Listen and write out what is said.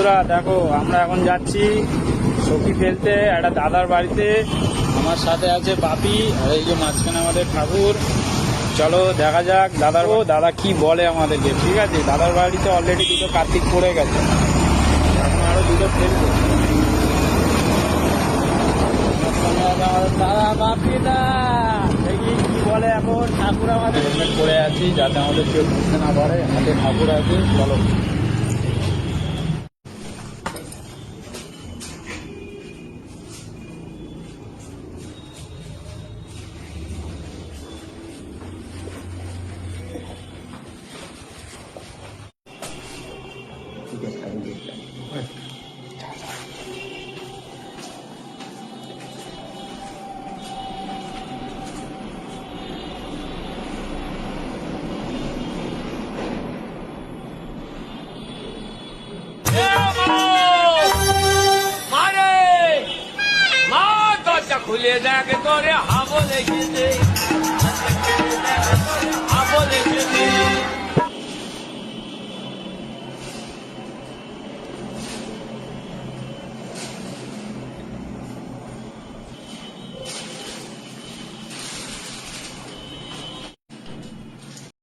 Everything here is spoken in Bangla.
বন্ধুরা দেখো, আমরা এখন যাচ্ছি সখী ফেলতে একটা দাদার বাড়িতে। আমার সাথে আছে বাপি, আর এই যে মাঝখানে আমাদের ঠাকুর। চলো দেখা যাক দাদা কি বলে আমাদেরকে। ঠিক আছে, দাদার বাড়িতে অলরেডি দুটো কার্তিক পড়ে গেছে, এখন আরো দুটো ফেলবো। দাদা বাপি দা দেখি কি বলে। এখন ঠাকুর আমাদের হেলমেট পরে আছি যাতে আমাদের কেউ বুঝতে না পারে, হাতে ঠাকুর আছে। চলো খুলে দেখ তোরে হাবো লেগেছে, হাবো লেগেছে।